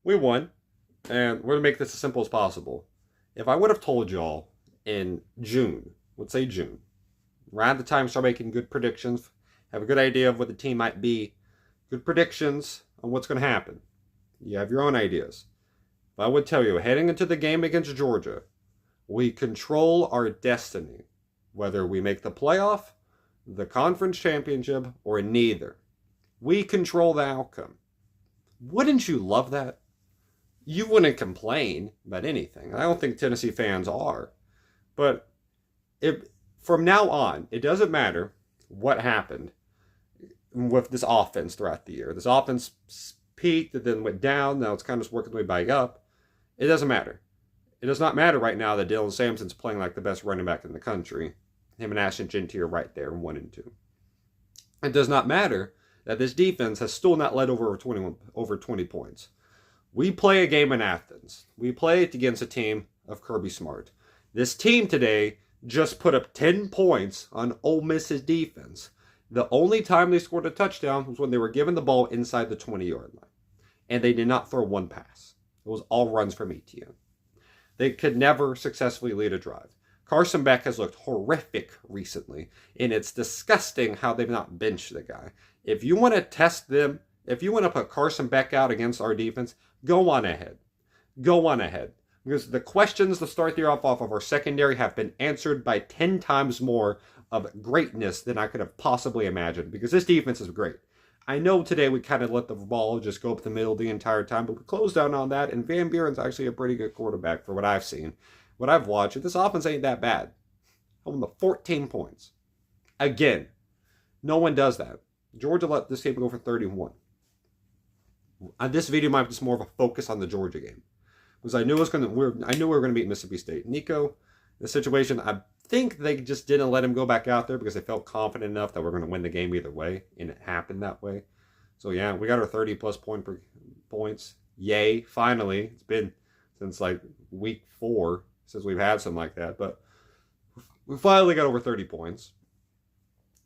We won, and we're going to make this as simple as possible. If I would have told y'all in June, let's say June, around the time start making good predictions, have a good idea of what the team might be, good predictions on what's going to happen. You have your own ideas. If I would tell you, heading into the game against Georgia, we control our destiny, whether we make the playoff, the conference championship, or neither. We control the outcome. Wouldn't you love that? You wouldn't complain about anything. I don't think Tennessee fans are. But if from now on, it doesn't matter what happened with this offense throughout the year. This offense peaked and then went down. Now it's kind of just working its way back up. It doesn't matter. It does not matter right now that Dylan Sampson's playing like the best running back in the country. Him and Ashton Jeanty are right there in 1 and 2. It does not matter that this defense has still not led over 20 points. We play a game in Athens. We play it against a team of Kirby Smart. This team today just put up 10 points on Ole Miss's defense. The only time they scored a touchdown was when they were given the ball inside the 20-yard line. And they did not throw one pass. It was all runs from ETN. They could never successfully lead a drive. Carson Beck has looked horrific recently, and it's disgusting how they've not benched the guy. If you want to test them, if you want to put Carson Beck out against our defense, go on ahead. Go on ahead. Because the questions to start the year off of our secondary have been answered by 10 times more of greatness than I could have possibly imagined. Because this defense is great. I know today we kind of let the ball just go up the middle the entire time, but we closed down on that, and Van Buren's actually a pretty good quarterback for what I've seen. What I've watched, this offense ain't that bad. Holding the 14 points. Again, no one does that. Georgia let this game go for 31. This video might be just more of a focus on the Georgia game. Because I knew we were going to beat Mississippi State. Nico, the situation, I think they just didn't let him go back out there because they felt confident enough that we're going to win the game either way, and it happened that way. So yeah, we got our 30-plus points. Yay, finally. It's been since like week 4 since we've had something like that, but we finally got over 30 points.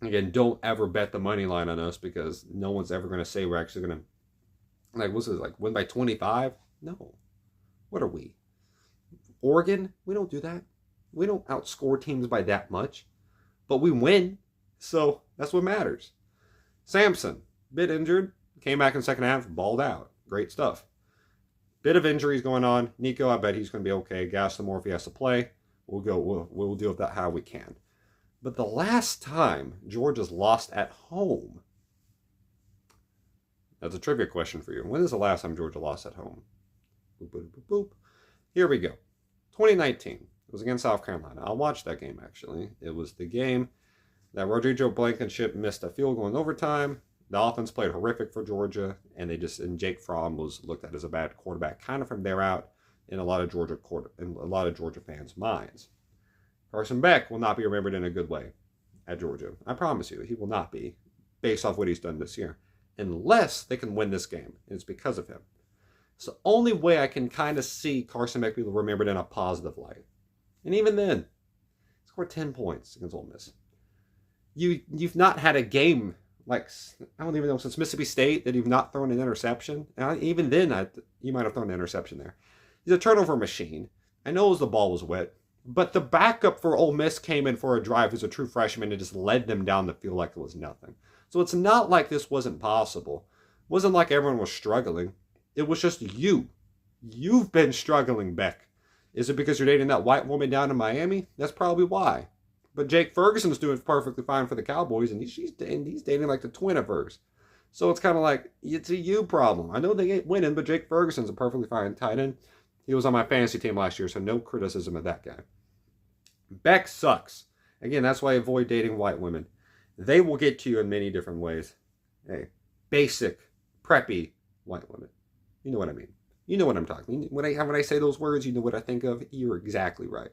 Again, don't ever bet the money line on us because no one's ever going to say we're actually going to, like, what's this, like, win by 25? No. What are we? Oregon? We don't do that. We don't outscore teams by that much, but we win, so that's what matters. Sampson, bit injured, came back in the second half, balled out. Great stuff. Bit of injuries going on. Nico, I bet he's going to be okay. Gas some more if he has to play. We'll deal with that how we can. But the last time Georgia's lost at home, that's a trivia question for you. When is the last time Georgia lost at home? Boop, boop, boop, boop. Here we go. 2019. It was against South Carolina. I watched that game, actually. It was the game that Rodrigo Blankenship missed a field goal in overtime. The offense played horrific for Georgia, and Jake Fromm was looked at as a bad quarterback, kind of from there out in a lot of Georgia fans' minds. Carson Beck will not be remembered in a good way at Georgia. I promise you, he will not be, based off what he's done this year, unless they can win this game. And it's because of him. It's the only way I can kind of see Carson Beck be remembered in a positive light. And even then, he scored 10 points against Ole Miss. You've not had a game like, I don't even know, since Mississippi State that you've not thrown an interception. And even then, you might have thrown an interception there. He's a turnover machine. I know the ball was wet, but the backup for Ole Miss came in for a drive as a true freshman and just led them down the field like it was nothing. So it's not like this wasn't possible. It wasn't like everyone was struggling. It was just you. You've been struggling, Beck. Is it because you're dating that white woman down in Miami? That's probably why. But Jake Ferguson's doing perfectly fine for the Cowboys, and he's dating like the Twiniverse. So it's kind of like, it's a you problem. I know they ain't winning, but Jake Ferguson's a perfectly fine tight end. He was on my fantasy team last year, so no criticism of that guy. Beck sucks. Again, that's why I avoid dating white women. They will get to you in many different ways. Hey, basic, preppy white women. You know what I mean. You know what I'm talking. When I say those words, you know what I think of. You're exactly right.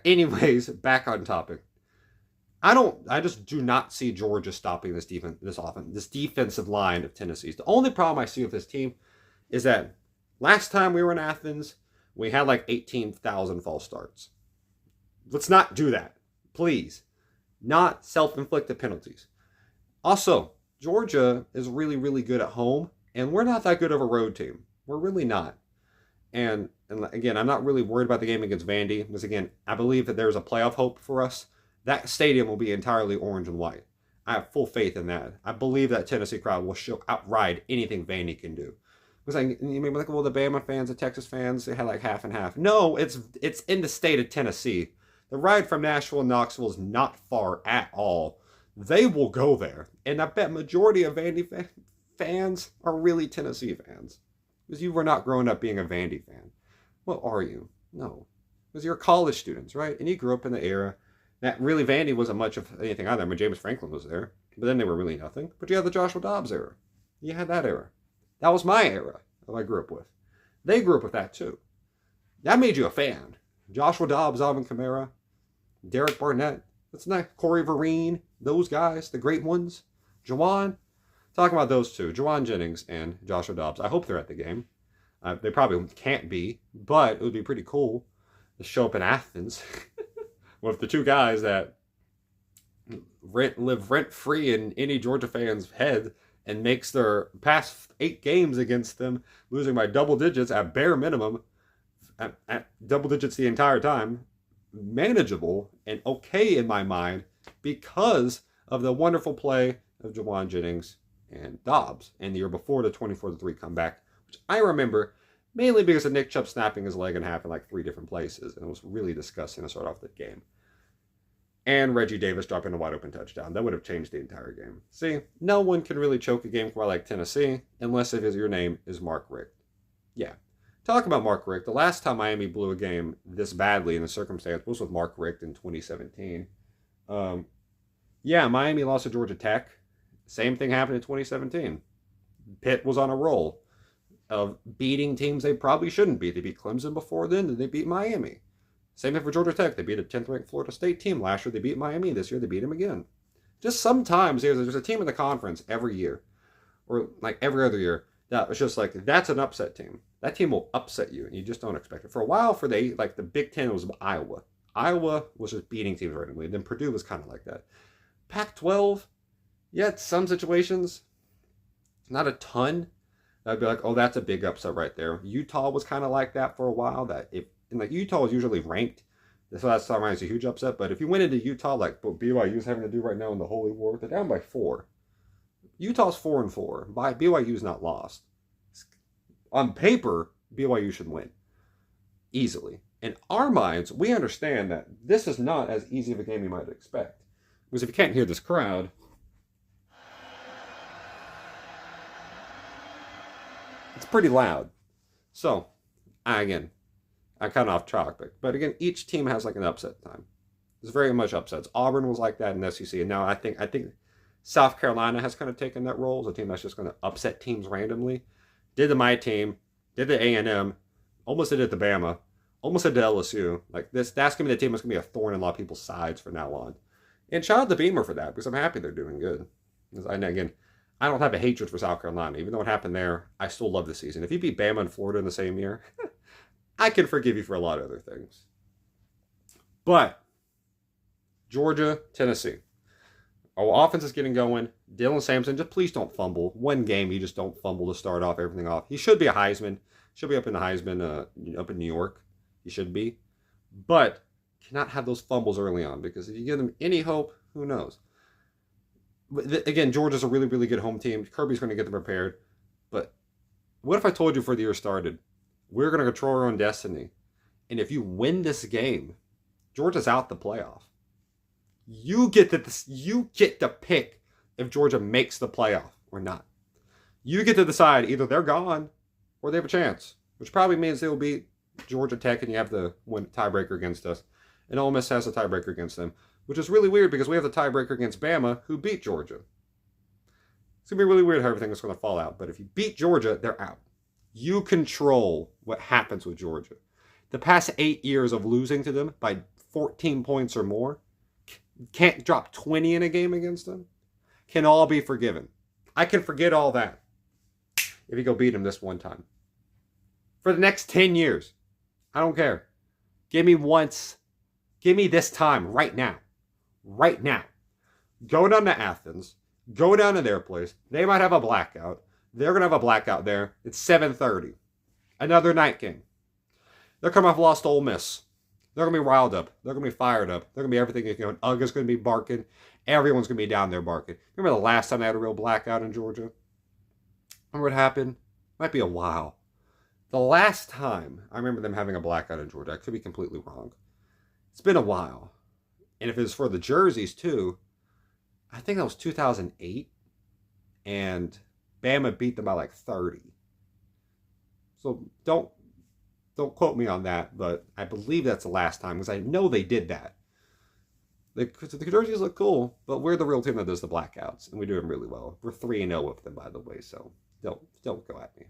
Anyways, back on topic. I just do not see Georgia stopping this defensive line of Tennessee's. The only problem I see with this team is that last time we were in Athens, we had like 18,000 false starts. Let's not do that. Please. Not self-inflicted penalties. Also, Georgia is really, really good at home, and we're not that good of a road team. We're really not. And again, I'm not really worried about the game against Vandy because, again, I believe that there's a playoff hope for us. That stadium will be entirely orange and white. I have full faith in that. I believe that Tennessee crowd will outride anything Vandy can do. Because you may be like, well, the Bama fans, the Texas fans, they had like half and half. No, it's in the state of Tennessee. The ride from Nashville and Knoxville is not far at all. They will go there. And I bet majority of Vandy fans are really Tennessee fans. Because you were not growing up being a Vandy fan. What are you? No. Because you're college students, right? And you grew up in the era that really Vandy wasn't much of anything either. I mean, James Franklin was there. But then they were really nothing. But you had the Joshua Dobbs era. You had that era. That was my era that I grew up with. They grew up with that too. That made you a fan. Joshua Dobbs, Alvin Kamara, Derek Barnett. That's nice. Corey Vereen. Those guys, the great ones. Juwan. Talking about those two, Juwan Jennings and Joshua Dobbs. I hope they're at the game. They probably can't be, but it would be pretty cool to show up in Athens with the two guys that live rent-free in any Georgia fan's head and makes their past 8 games against them, losing by double digits at bare minimum, at double digits the entire time, manageable and okay in my mind because of the wonderful play of Juwan Jennings and Dobbs and the year before the 24-3 comeback, which I remember mainly because of Nick Chubb snapping his leg in half in like 3 different places, and it was really disgusting to start off the game. And Reggie Davis dropping a wide open touchdown. That would have changed the entire game. See, no one can really choke a game quite like Tennessee unless if your name is Mark Richt. Yeah. Talk about Mark Richt. The last time Miami blew a game this badly in the circumstance was with Mark Richt in 2017. Miami lost to Georgia Tech. Same thing happened in 2017. Pitt was on a roll of beating teams they probably shouldn't beat. They beat Clemson before then, and they beat Miami. Same thing for Georgia Tech. They beat a 10th-ranked Florida State team. Last year they beat Miami. This year they beat them again. Just sometimes there's a team in the conference every year, or like every other year, that was just like, that's an upset team. That team will upset you, and you just don't expect it. For a while, for the Big Ten, it was Iowa. Iowa was just beating teams randomly. Then Purdue was kind of like that. Pac-12, yeah, some situations, not a ton. I'd be like, oh, that's a big upset right there. Utah was kind of like that for a while. Utah was usually ranked, so that's sometimes a huge upset. But if you went into Utah, like what BYU is having to do right now in the Holy War, they're down by 4. Utah's 4-4. BYU's not lost. On paper, BYU should win easily. In our minds, we understand that this is not as easy of a game you might expect. Because if you can't hear this crowd, it's pretty loud. So, I'm kind of off topic. But again, each team has like an upset time. There's very much upsets. Auburn was like that in the SEC. And now I think South Carolina has kind of taken that role as a team that's just going to upset teams randomly. Did the my team, did the A&M, almost did it to Bama, almost did to LSU. Like that's going to be the team that's going to be a thorn in a lot of people's sides from now on. And shout out to Beamer for that, because I'm happy they're doing good. I don't have a hatred for South Carolina. Even though what happened there, I still love the season. If you beat Bama and Florida in the same year, I can forgive you for a lot of other things. But Georgia, Tennessee. Our offense is getting going. Dylan Sampson, just please don't fumble. One game, you just don't fumble to start off everything off. He should be a Heisman. Should be up in the Heisman, up in New York. He should be. But cannot have those fumbles early on, because if you give them any hope, who knows? Again, Georgia's a really, really good home team. Kirby's going to get them prepared. But what if I told you before the year started, we're going to control our own destiny, and if you win this game, Georgia's out the playoff. You get to pick if Georgia makes the playoff or not. You get to decide either they're gone or they have a chance, which probably means they will beat Georgia Tech and you have the tiebreaker against us. And Ole Miss has a tiebreaker against them, which is really weird because we have the tiebreaker against Bama, who beat Georgia. It's going to be really weird how everything is going to fall out. But if you beat Georgia, they're out. You control what happens with Georgia. The past 8 years of losing to them by 14 points or more, can't drop 20 in a game against them, can all be forgiven. I can forget all that if you go beat them this one time. For the next 10 years, I don't care. Give me once. Give me this time right now. Right now. Go down to Athens. Go down to their place. They might have a blackout. They're going to have a blackout there. It's 7:30. Another night game. They're coming off lost to Ole Miss. They're going to be riled up. They're going to be fired up. They're going to be everything. You know, Uga's going to be barking. Everyone's going to be down there barking. Remember the last time they had a real blackout in Georgia? Remember what happened? Might be a while. The last time I remember them having a blackout in Georgia, I could be completely wrong. It's been a while. And if it was for the jerseys too, I think that was 2008. And Bama beat them by like 30. So don't quote me on that, but I believe that's the last time because I know they did that. The jerseys look cool, but we're the real team that does the blackouts, and we do them really well. We're 3-0 with them, by the way, so don't go at me.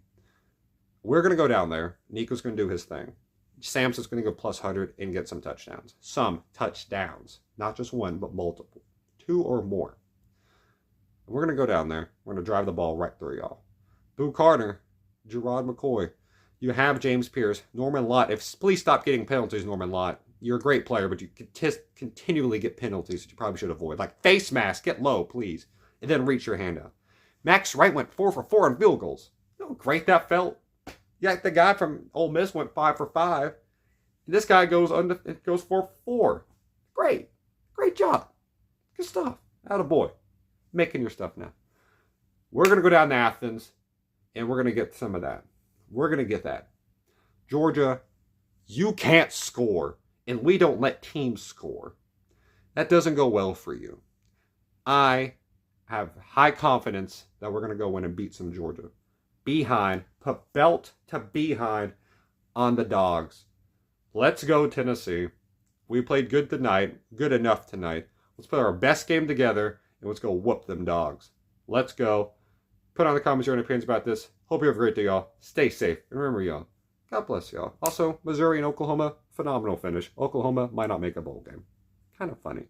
We're going to go down there. Nico's going to do his thing. Samson's going to go plus 100 and get some touchdowns. Some touchdowns. Not just one, but multiple. 2 or more. We're going to go down there. We're going to drive the ball right through y'all. Boo Carter, Gerard McCoy. You have James Pierce, Norman Lott. Please stop getting penalties, Norman Lott. You're a great player, but you continually get penalties that you probably should avoid. Like face mask, get low, please. And then reach your hand out. Max Wright went 4 for 4 on field goals. You know how great that felt? Yeah, the guy from Ole Miss went 5 for 5. And this guy goes 4 for 4. Great job. Good stuff. Attaboy. Making your stuff now. We're going to go down to Athens, and we're going to get some of that. We're going to get that. Georgia, you can't score, and we don't let teams score. That doesn't go well for you. I have high confidence that we're going to go in and beat some Georgia. Behind, put belt to behind on the dogs. Let's go, Tennessee. We played good tonight, good enough tonight. Let's put our best game together, and let's go whoop them dogs. Let's go. Put on the comments your own opinions about this. Hope you have a great day, y'all. Stay safe. And remember, y'all, God bless y'all. Also, Missouri and Oklahoma, phenomenal finish. Oklahoma might not make a bowl game. Kind of funny.